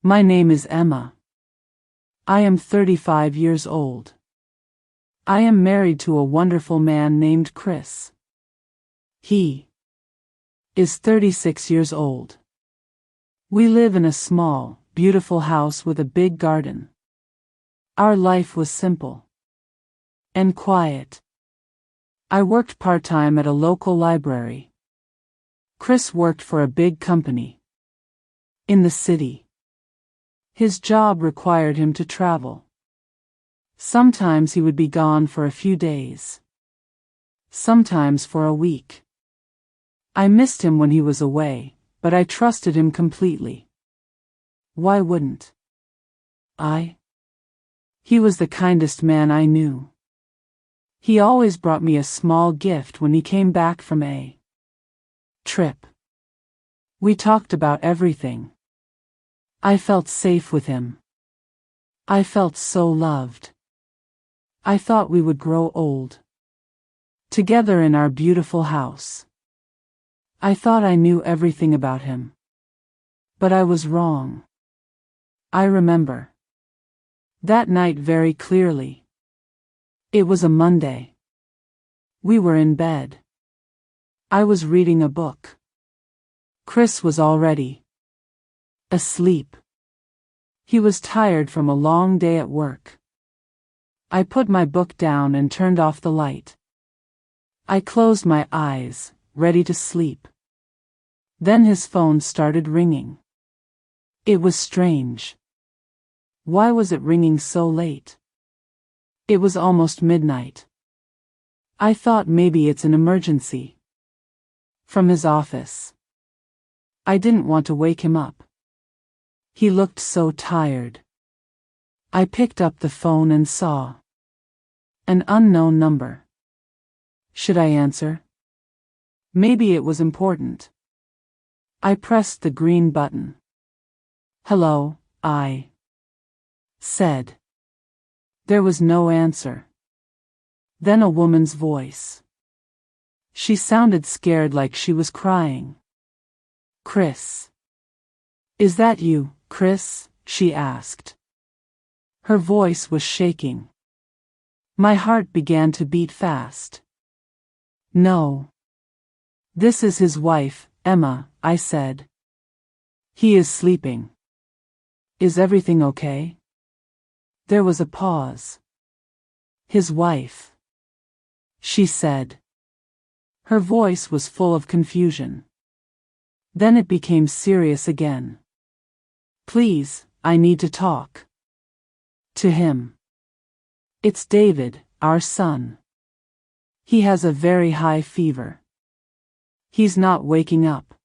My name is Emma. I am 35 years old. I am married to a wonderful man named Chris. He is 36 years old. We live in a small, beautiful house with a big garden. Our life was simple and quiet. I worked part-time at a local library. Chris worked for a big company in the city. His job required him to travel. Sometimes he would be gone for a few days. Sometimes for a week. I missed him when he was away, but I trusted him completely. Why wouldn't I? He was the kindest man I knew. He always brought me a small gift when he came back from a trip. We talked about everything. I felt safe with him. I felt so loved. I thought we would grow old together in our beautiful house. I thought I knew everything about him. But I was wrong. I remember that night very clearly. It was a Monday. We were in bed. I was reading a book. Chris was already asleep. He was tired from a long day at work. I put my book down and turned off the light. I closed my eyes, ready to sleep. Then his phone started ringing. It was strange. Why was it ringing so late? It was almost midnight. I thought maybe it's an emergency from his office. I didn't want to wake him up. He looked so tired. I picked up the phone and saw an unknown number. Should I answer? Maybe it was important. I pressed the green button. Hello, I said. There was no answer. Then a woman's voice. She sounded scared, like she was crying. Chris. Is that you, Chris? She asked. Her voice was shaking. My heart began to beat fast. No. This is his wife, Emma, I said. He is sleeping. Is everything okay? There was a pause. His wife, she said. Her voice was full of confusion. Then it became serious again. Please, I need to talk to him. It's David, our son. He has a very high fever. He's not waking up.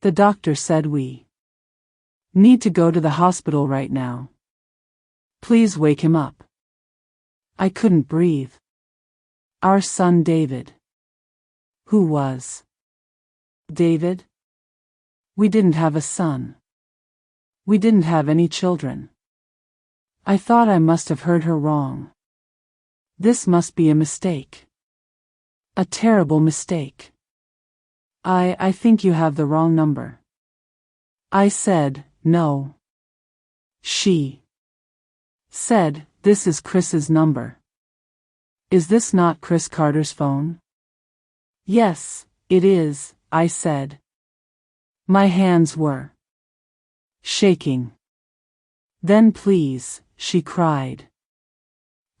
The doctor said we need to go to the hospital right now. Please wake him up. I couldn't breathe. Our son David. Who was David? We didn't have a son. We didn't have any children. I thought I must have heard her wrong. This must be a mistake. A terrible mistake. I think you have the wrong number. I said, no. She said, this is Chris's number. Is this not Chris Carter's phone? Yes, it is, I said. My hands were shaking. Then please, she cried.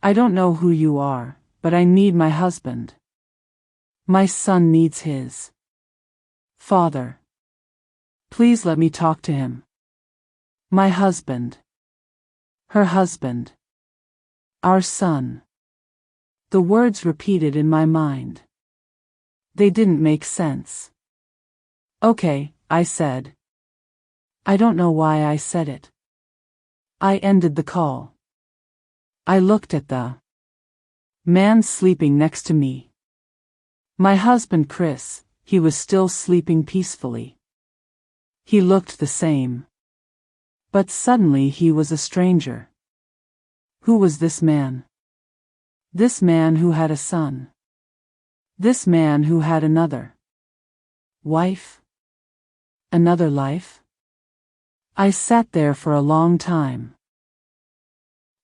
I don't know who you are, but I need my husband. My son needs his father. Please let me talk to him. My husband. Her husband. Our son. The words repeated in my mind. They didn't make sense. Okay, I said. I don't know why I said it. I ended the call. I looked at the man sleeping next to me. My husband Chris, he was still sleeping peacefully. He looked the same. But suddenly he was a stranger. Who was this man? This man who had a son. This man who had another wife? Another life? I sat there for a long time.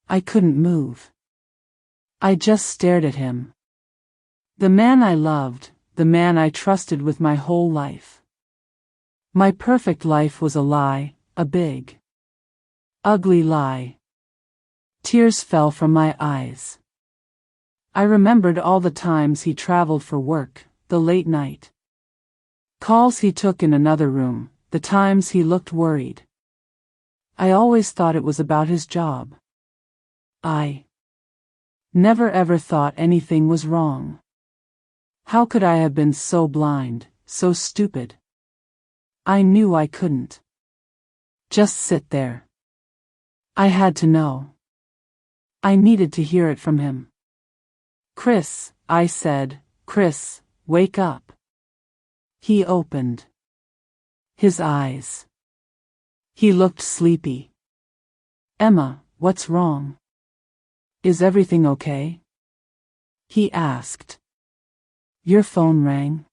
I couldn't move. I just stared at him. The man I loved, the man I trusted with my whole life. My perfect life was a lie, a big, ugly lie. Tears fell from my eyes. I remembered all the times he traveled for work, the late night calls he took in another room, the times he looked worried. I always thought it was about his job. I never ever thought anything was wrong. How could I have been so blind, so stupid? I knew I couldn't just sit there. I had to know. I needed to hear it from him. Chris, I said, Chris, wake up. He opened his eyes. He looked sleepy. Emma, what's wrong? Is everything okay? He asked. Your phone rang.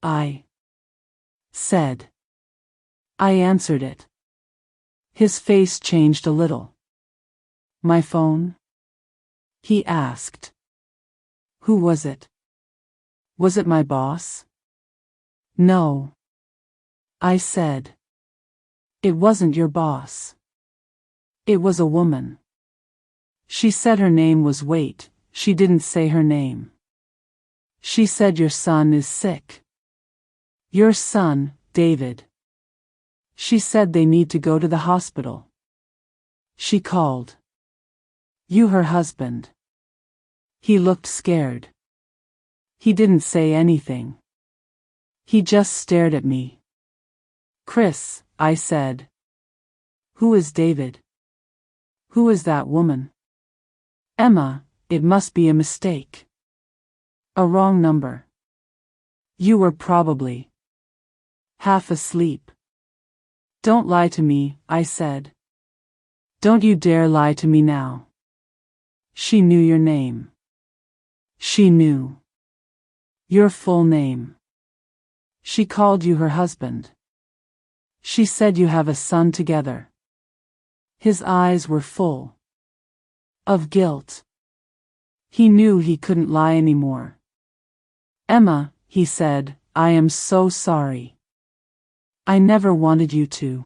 I said. I answered it. His face changed a little. My phone? He asked. Who was it? Was it my boss? No. I said. It wasn't your boss. It was a woman. She said her name was Wait, she didn't say her name. She said your son is sick. Your son, David. She said they need to go to the hospital. She called. You her husband. He looked scared. He didn't say anything. He just stared at me. Chris, I said. Who is David? Who is that woman? Emma, it must be a mistake. A wrong number. You were probably half asleep. Don't lie to me, I said. Don't you dare lie to me now. She knew your name. She knew your full name. She called you her husband. She said you have a son together. His eyes were full of guilt. He knew he couldn't lie anymore. Emma, he said, I am so sorry. I never wanted you to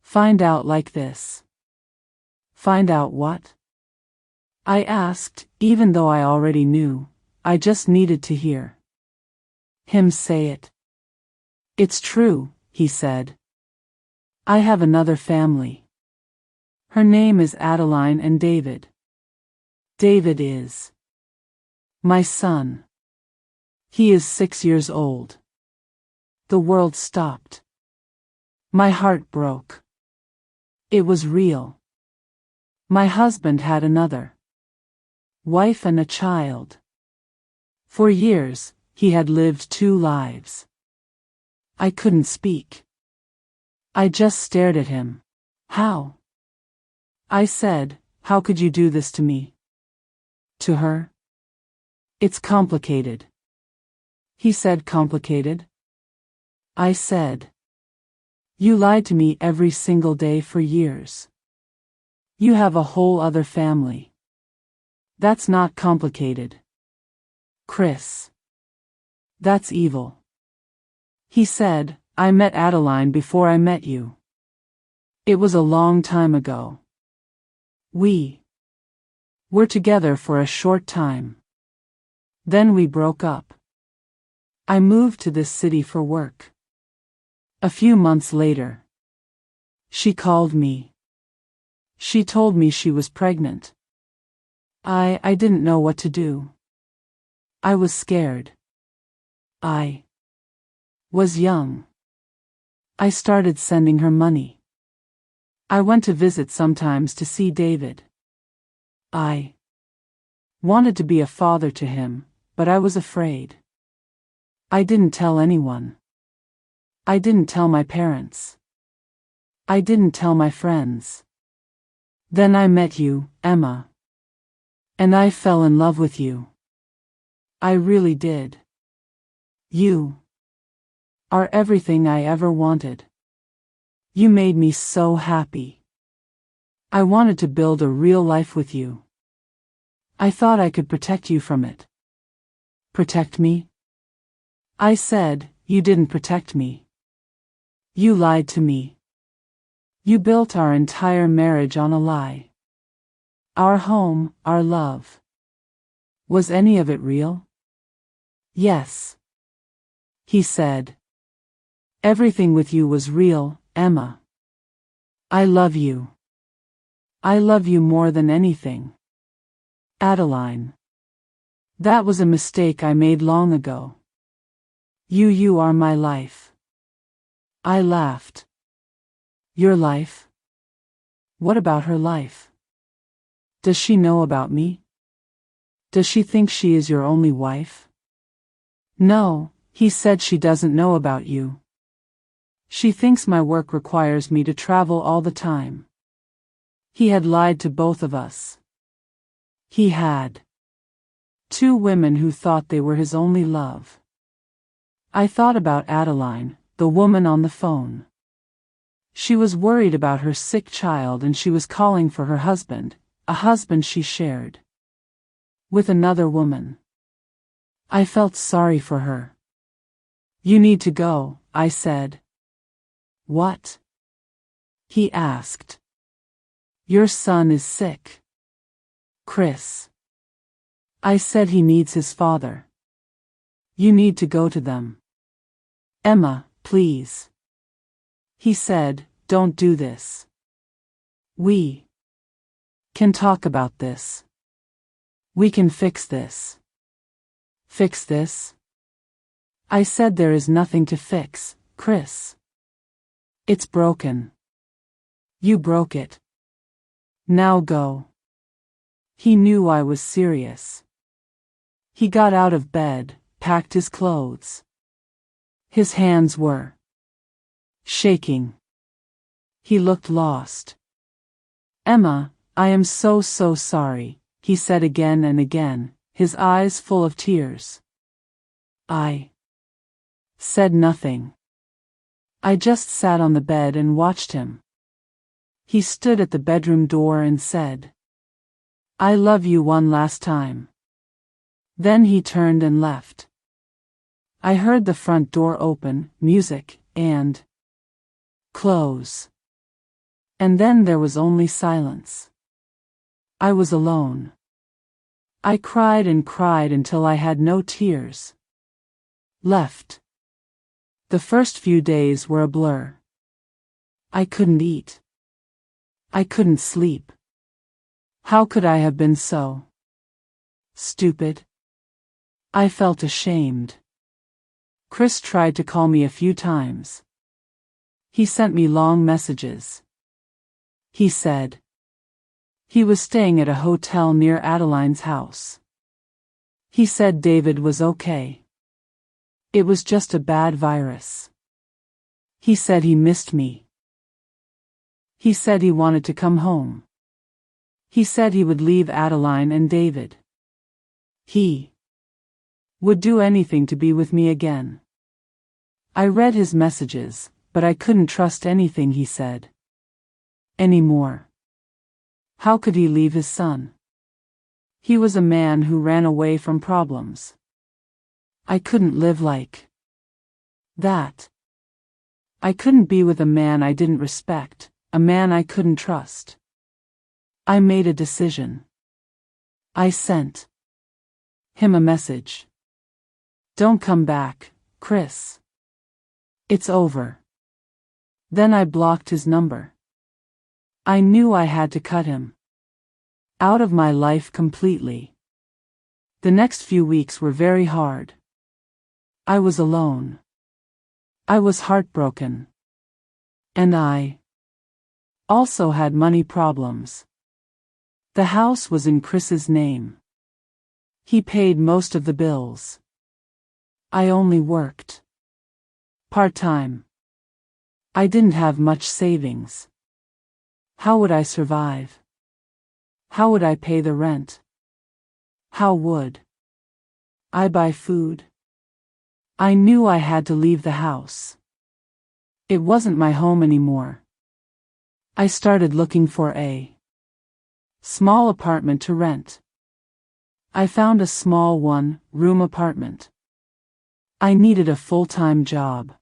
find out like this. Find out what? I asked, even though I already knew. I just needed to hear him say it. It's true, he said. I have another family. Her name is Adeline and David. David is my son. He is 6 years old. The world stopped. My heart broke. It was real. My husband had another wife and a child. For years, he had lived 2 lives. I couldn't speak. I just stared at him. How? I said, how could you do this to me? To her? It's complicated. He said, complicated? I said. You lied to me every single day for years. You have a whole other family. That's not complicated. Chris. That's evil. He said, I met Adeline before I met you. It was a long time ago. We were together for a short time. Then we broke up. I moved to this city for work. A few months later, she called me. She told me she was pregnant. I didn't know what to do. I was scared. I was young. I started sending her money. I went to visit sometimes to see David. I wanted to be a father to him, but I was afraid. I didn't tell anyone. I didn't tell my parents. I didn't tell my friends. Then I met you, Emma. And I fell in love with you. I really did. You are everything I ever wanted. You made me so happy. I wanted to build a real life with you. I thought I could protect you from it. Protect me? I said, you didn't protect me. You lied to me. You built our entire marriage on a lie. Our home, our love. Was any of it real? Yes. He said. Everything with you was real, Emma. I love you. I love you more than anything. Adeline. That was a mistake I made long ago. You are my life. I laughed. Your life? What about her life? Does she know about me? Does she think she is your only wife? No, he said she doesn't know about you. She thinks my work requires me to travel all the time. He had lied to both of us. He had. Two women who thought they were his only love. I thought about Adeline, the woman on the phone. She was worried about her sick child and she was calling for her husband, a husband she shared with another woman. I felt sorry for her. You need to go, I said. What? He asked. Your son is sick. Chris. I said he needs his father. You need to go to them. Emma, please. He said, don't do this. We can talk about this. We can fix this. Fix this? I said there is nothing to fix, Chris. It's broken. You broke it. Now go. He knew I was serious. He got out of bed, packed his clothes. His hands were shaking. He looked lost. Emma, I am so sorry, he said again and again, his eyes full of tears. I said nothing. I just sat on the bed and watched him. He stood at the bedroom door and said, I love you one last time. Then he turned and left. I heard the front door open, music, and close. And then there was only silence. I was alone. I cried and cried until I had no tears left. The first few days were a blur. I couldn't eat. I couldn't sleep. How could I have been so stupid? I felt ashamed. Chris tried to call me a few times. He sent me long messages. He said he was staying at a hotel near Adeline's house. He said David was okay. It was just a bad virus. He said he missed me. He said he wanted to come home. He said he would leave Adeline and David. He would do anything to be with me again. I read his messages, but I couldn't trust anything he said anymore. How could he leave his son? He was a man who ran away from problems. I couldn't live like that. I couldn't be with a man I didn't respect, a man I couldn't trust. I made a decision. I sent him a message. Don't come back, Chris. It's over. Then I blocked his number. I knew I had to cut him out of my life completely. The next few weeks were very hard. I was alone. I was heartbroken. And I also had money problems. The house was in Chris's name. He paid most of the bills. I only worked part-time. I didn't have much savings. How would I survive? How would I pay the rent? How would I buy food? I knew I had to leave the house. It wasn't my home anymore. I started looking for a small apartment to rent. I found a small one-room apartment. I needed a full-time job.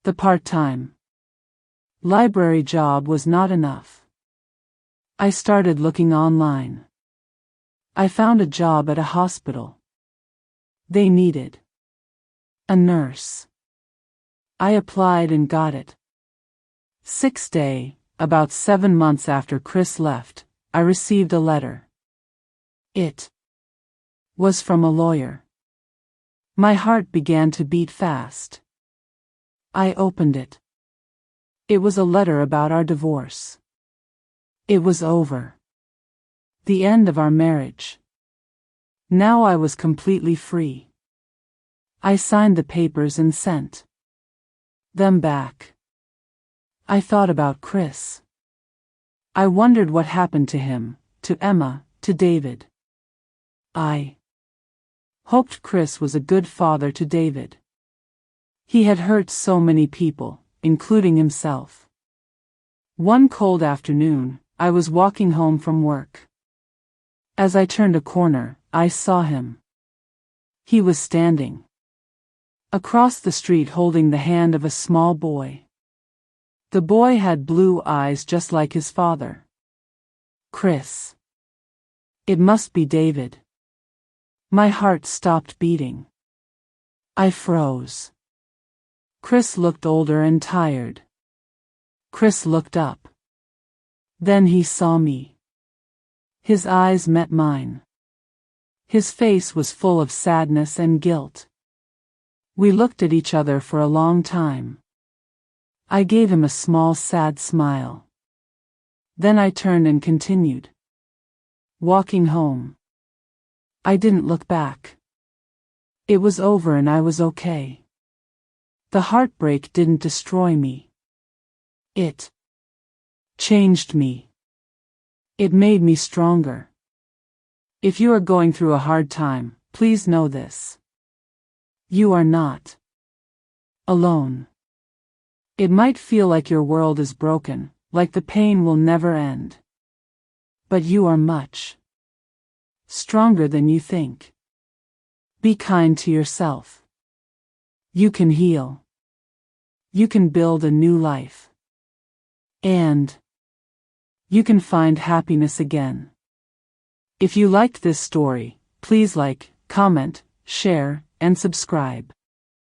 The part-time library job was not enough. I started looking online. I found a job at a hospital. They needed a nurse. I applied and got it. 6th day, about 7 months after Chris left, I received a letter. It was from a lawyer. My heart began to beat fast. I opened it. It was a letter about our divorce. It was over. The end of our marriage. Now I was completely free. I signed the papers and sent them back. I thought about Chris. I wondered what happened to him, to Emma, to David. I hoped Chris was a good father to David. He had hurt so many people, including himself. One cold afternoon, I was walking home from work. As I turned a corner, I saw him. He was standing across the street holding the hand of a small boy. The boy had blue eyes just like his father. Chris. It must be David. My heart stopped beating. I froze. Chris looked older and tired. Chris looked up. Then he saw me. His eyes met mine. His face was full of sadness and guilt. We looked at each other for a long time. I gave him a small sad smile. Then I turned and continued walking home. I didn't look back. It was over and I was okay. The heartbreak didn't destroy me. It changed me. It made me stronger. If you are going through a hard time, please know this. You are not alone. It might feel like your world is broken, like the pain will never end. But you are much stronger than you think. Be kind to yourself. You can heal. You can build a new life. And you can find happiness again. If you liked this story, please like, comment, share, and subscribe.